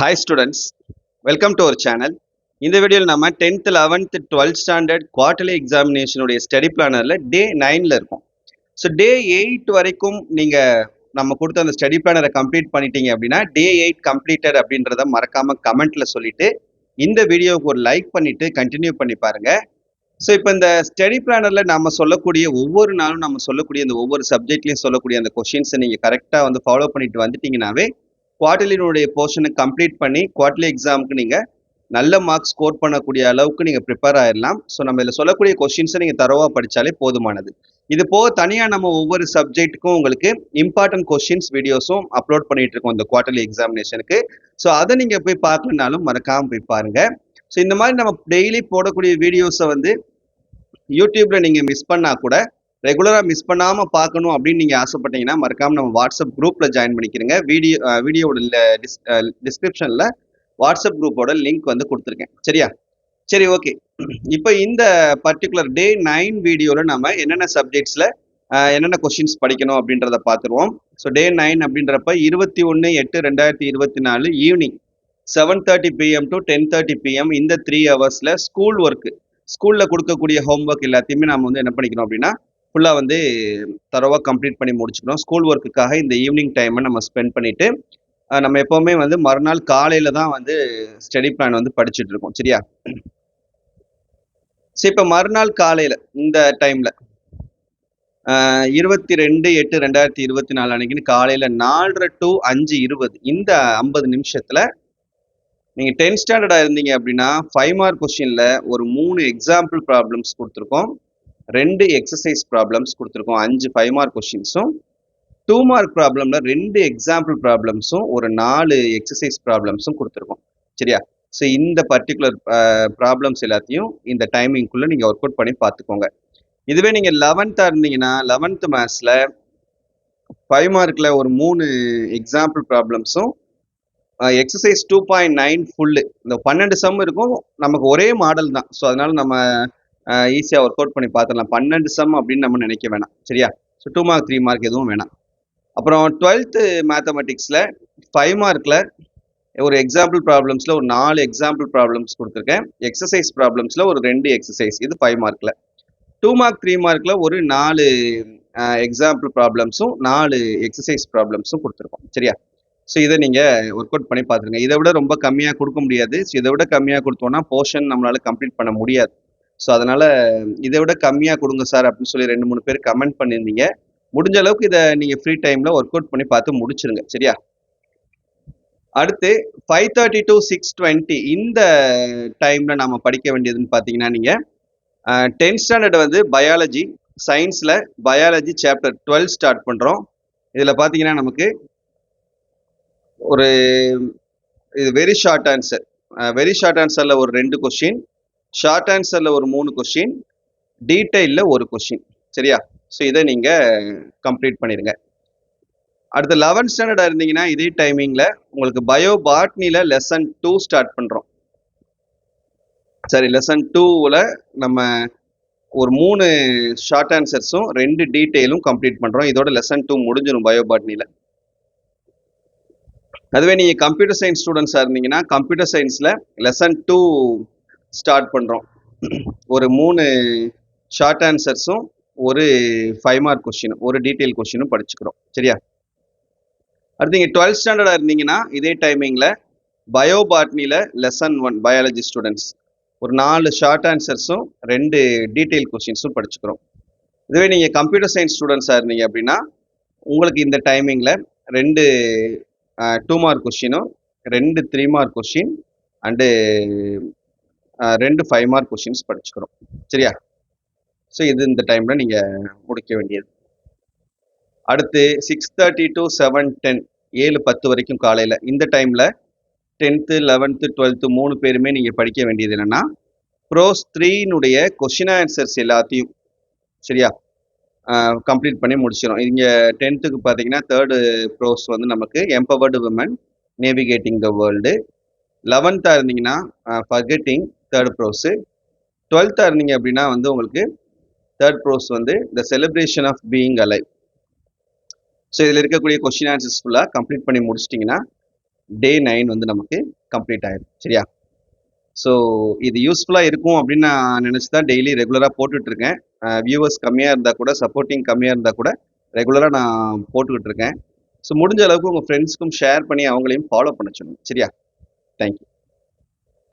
Hi students, welcome to our channel. இந்த வீடியோவில் நம்ம 10th 11th 12th standard quarterly எக்ஸாமினேஷனுடைய ஸ்டடி பிளானரில் டே 9ல் இருக்கும். ஸோ டே 8 வரைக்கும் நீங்கள் நம்ம கொடுத்த அந்த ஸ்டடி பிளானரை கம்ப்ளீட் பண்ணிட்டீங்க அப்படின்னா டே 8 கம்ப்ளீட்டட் அப்படின்றத மறக்காமல் கமெண்ட்டில் சொல்லிவிட்டு இந்த வீடியோவுக்கு ஒரு லைக் பண்ணிவிட்டு கண்டினியூ பண்ணி பாருங்கள். ஸோ இப்போ இந்த ஸ்டடி பிளானரில் நம்ம சொல்லக்கூடிய ஒவ்வொரு நாளும் நம்ம சொல்லக்கூடிய இந்த ஒவ்வொரு சப்ஜெக்ட்லையும் சொல்லக்கூடிய அந்த கொஷின்ஸை நீங்கள் கரெக்டாக வந்து ஃபாலோ பண்ணிட்டு வந்துட்டீங்கன்னாவே குவார்டர்லினுடைய போர்ஷனை கம்ப்ளீட் பண்ணி குவார்டர்லி எக்ஸாமுக்கு நீங்கள் நல்ல மார்க்ஸ் ஸ்கோர் பண்ணக்கூடிய அளவுக்கு நீங்கள் ப்ரிப்பேர் ஆயிடலாம். ஸோ நம்ம இதில் சொல்லக்கூடிய கொஸ்டின்ஸை நீங்கள் தரவாக படித்தாலே போதுமானது. இது போக தனியாக நம்ம ஒவ்வொரு சப்ஜெக்ட்டுக்கும் உங்களுக்கு இம்பார்ட்டன்ட் கொஸ்டின்ஸ் வீடியோஸும் அப்லோட் பண்ணிட்டு இருக்கோம் இந்த குவார்டர்லி எக்ஸாமினேஷனுக்கு. ஸோ அதை நீங்கள் போய் பார்க்கலனாலும் மறக்காமல் போய் பாருங்கள். ஸோ இந்த மாதிரி நம்ம டெய்லி போடக்கூடிய வீடியோஸை வந்து யூடியூப்ல நீங்கள் மிஸ் பண்ணால் கூட ரெகுலராக மிஸ் பண்ணாமல் பார்க்கணும் அப்படின்னு நீங்கள் ஆசைப்பட்டீங்கன்னா மறக்காமல் நம்ம வாட்ஸ்அப் குரூப்பில் ஜாயின் பண்ணிக்கிறீங்க. வீடியோட டிஸ்கிரிப்ஷனில் வாட்ஸ்அப் குரூப்போட லிங்க் வந்து கொடுத்துருக்கேன். சரியா? சரி, ஓகே. இப்போ இந்த பர்டிகுலர் டே 9 வீடியோவில் நம்ம என்னென்ன சப்ஜெக்ட்ஸில் என்னென்ன கொஷின்ஸ் படிக்கணும் அப்படின்றத பார்த்துருவோம். ஸோ டே 9 அப்படின்றப்ப 21/8/2024 ஈவினிங் 7:30 PM to 10:30 PM இந்த 3 ஹவர்ஸில் ஸ்கூல் ஒர்க்கு, ஸ்கூலில் கொடுக்கக்கூடிய ஹோம்ஒர்க் எல்லாத்தையுமே நம்ம வந்து என்ன பண்ணிக்கணும் அப்படின்னா ஃபுல்லாக வந்து தரவாக கம்ப்ளீட் பண்ணி முடிச்சுக்கணும். ஸ்கூல் ஒர்க்குக்காக இந்த ஈவினிங் டைமை நம்ம ஸ்பெண்ட் பண்ணிவிட்டு நம்ம எப்போவுமே வந்து மறுநாள் காலையில் தான் வந்து ஸ்டடி பிளான் வந்து படிச்சுட்டு இருக்கோம். சரியா? சரி, இப்போ மறுநாள் காலையில் இந்த டைமில் 22/8/2024 அன்னைக்குன்னு காலையில் 4:30 to 5:20 இந்த 50 நிமிஷத்தில் நீங்கள் 10th ஸ்டாண்டர்டாக இருந்தீங்க அப்படின்னா 5 மார்க் கொஸ்டினில் ஒரு 3 எக்ஸாம்பிள் ப்ராப்ளம்ஸ் கொடுத்துருக்கோம், 2 எக்ஸசைஸ் ப்ராப்ளம்ஸ் கொடுத்துருக்கோம், 5 5 மார்க் கொஸ்டின்ஸும், 2 மார்க் ப்ராப்ளமில் 2 எக்ஸாம்பிள் ப்ராப்ளம்ஸும் ஒரு 4 எக்ஸசைஸ் ப்ராப்ளம்ஸும் கொடுத்துருக்கோம். சரியா? ஸோ இந்த பர்டிகுலர் ப்ராப்ளம்ஸ் எல்லாத்தையும் இந்த டைமிங்குள்ளே நீங்கள் ஒர்க் அவுட் பண்ணி பார்த்துக்கோங்க. இதுவே நீங்கள் 11th இருந்தீங்கன்னா 11th மேத்ஸில் 5 மார்க்கில் ஒரு 3 எக்ஸாம்பிள் ப்ராப்ளம்ஸும் எக்ஸசைஸ் 2.9 ஃபுல்லு, இந்த 12 சம் இருக்கும், நமக்கு ஒரே மாடல் தான். ஸோ அதனால நம்ம ஈஸியாக ஒர்க் அவுட் பண்ணி பார்த்துடலாம். 12 சம் அப்படின்னு நம்ம நினைக்க வேணாம். சரியா? ஸோ 2 மார்க் 3 மார்க் எதுவும் வேணாம். அப்புறம் 12th மேத்தமெட்டிக்ஸில் 5 மார்க்கில் ஒரு எக்ஸாம்பிள் ப்ராப்ளம்ஸில் ஒரு 4 எக்ஸாம்பிள் ப்ராப்ளம்ஸ் கொடுத்துருக்கேன், எக்ஸசைஸ் ப்ராப்ளம்ஸில் ஒரு 2 எக்ஸசைஸ், இது 5 மார்க்கில். 2 மார்க் 3 மார்க்கில் ஒரு 4 எக்ஸாம்பிள் ப்ராப்ளம்ஸும் 4 எக்ஸசைஸ் ப்ராப்ளம்ஸும் கொடுத்துருக்கோம். சரியா? ஸோ இதை நீங்கள் ஒர்க் அவுட் பண்ணி பார்த்துருங்க. இதை விட ரொம்ப கம்மியாக கொடுக்க முடியாது. ஸோ இதை விட கம்மியாக கொடுத்தோன்னா போர்ஷன் நம்மளால் கம்ப்ளீட் பண்ண முடியாது. ஸோ அதனால் இதை விட கம்மியாக கொடுங்க சார் அப்படின்னு சொல்லி 2-3 பேர் கமெண்ட் பண்ணியிருந்தீங்க. முடிஞ்ச அளவுக்கு இதை நீங்கள் ஃப்ரீ டைமில் ஒர்க் அவுட் பண்ணி பார்த்து முடிச்சிருங்க. சரியா? அடுத்து 5:30 to 6:20 இந்த டைமில் நம்ம படிக்க வேண்டியதுன்னு பார்த்தீங்கன்னா நீங்கள் 10th ஸ்டாண்டர்ட் வந்து பயாலஜி, சயின்ஸில் பயாலஜி சாப்டர் 12 ஸ்டார்ட் பண்ணுறோம். இதில் பார்த்தீங்கன்னா நமக்கு ஒரு இது very short answer, very short ஆன்சரில் ஒரு 2 கொஸ்டின், ஷார்ட் ஆன்சரில் ஒரு 3 கொஸ்டின், டீட்டெயிலில் ஒரு கொஸ்டின். சரியா? ஸோ இதை நீங்கள் கம்ப்ளீட் பண்ணிடுங்க. அடுத்து 11th ஸ்டாண்டர்டாக இருந்தீங்கன்னா இதே டைமிங்கில் உங்களுக்கு பயோ பாட்னியில் லெசன் 2 ஸ்டார்ட் பண்ணுறோம். சரி, லெசன் 2ல் நம்ம ஒரு 3 ஷார்ட் ஆன்சர்ஸும் 2 டீட்டெயிலும் கம்ப்ளீட் பண்ணுறோம். இதோட லெசன் 2 முடிஞ்சிடும் பயோ பாட்னியில். அதுவே நீங்கள் கம்ப்யூட்டர் சயின்ஸ் ஸ்டூடெண்ட்ஸாக இருந்தீங்கன்னா கம்ப்யூட்டர் சயின்ஸில் லெசன் 2 ஸ்டார்ட் பண்ணுறோம். ஒரு 3 ஷார்ட் ஆன்சர்ஸும் ஒரு 5 மார்க் கொஸ்டினும் ஒரு டீட்டெயில் கொஸ்டினும் படிச்சுக்கிறோம். சரியா? அடுத்து நீங்கள் 12th ஸ்டாண்டர்டாக இருந்தீங்கன்னா இதே டைமிங்கில் பயோ பாட்னியில் லெசன் 1 பயாலஜி ஸ்டூடெண்ட்ஸ் ஒரு 4 ஷார்ட் ஆன்சர்ஸும் 2 டீட்டெயில் கொஸ்டின்ஸும் படிச்சுக்கிறோம். இதுவே நீங்கள் கம்ப்யூட்டர் சயின்ஸ் ஸ்டூடெண்ட்ஸாக இருந்தீங்க அப்படின்னா உங்களுக்கு இந்த டைமிங்கில் 2 2 மார்க் கொஸ்டினும் 2 3 mark question and 2 5 mark questions படிச்சுக்கிறோம். சரியா? ஸோ இது இந்த டைமில் நீங்கள் முடிக்க வேண்டியது. அடுத்து 6:30 to 7:10 7:10 வரைக்கும் காலையில் இந்த டைமில் 10th 11th 12th 3 பேருமே நீங்கள் படிக்க வேண்டியது என்னென்னா ப்ரோஸ் 3னுடைய கொஷின் ஆன்சர்ஸ் எல்லாத்தையும் சரியா கம்ப்ளீட் பண்ணி முடிச்சிடும். இங்கே 10th பார்த்தீங்கன்னா 3rd ப்ரோஸ் வந்து நமக்கு empowered women navigating the world, 11th இருந்தீங்கன்னா ஃபர்கெட்டிங் 3rd ப்ரோஸு, 12th இருந்தீங்க அப்படின்னா வந்து உங்களுக்கு 3rd ப்ரோஸ் வந்து the celebration of being alive. So இதில் இருக்கக்கூடிய கொஸ்டின் ஆன்சர்ஸ் ஃபுல்லாக கம்ப்ளீட் பண்ணி முடிச்சிட்டிங்கன்னா டே 9 வந்து நமக்கு கம்ப்ளீட் ஆயிடும். சரியா? ஸோ இது யூஸ்ஃபுல்லாக இருக்கும் அப்படின்னு நான் நினச்சி தான் டெய்லி ரெகுலராக போட்டுட்ருக்கேன். வியூவர்ஸ் கம்மியாக இருந்தால் கூட, சப்போர்ட்டிங் கம்மியாக இருந்தால் கூட ரெகுலராக நான் போட்டுக்கிட்டு இருக்கேன். ஸோ முடிஞ்ச அளவுக்கு உங்கள் ஃப்ரெண்ட்ஸ்க்கும் ஷேர் பண்ணி அவங்களையும் ஃபாலோ பண்ண சொல்லுங்கள். சரியா? தேங்க்யூ.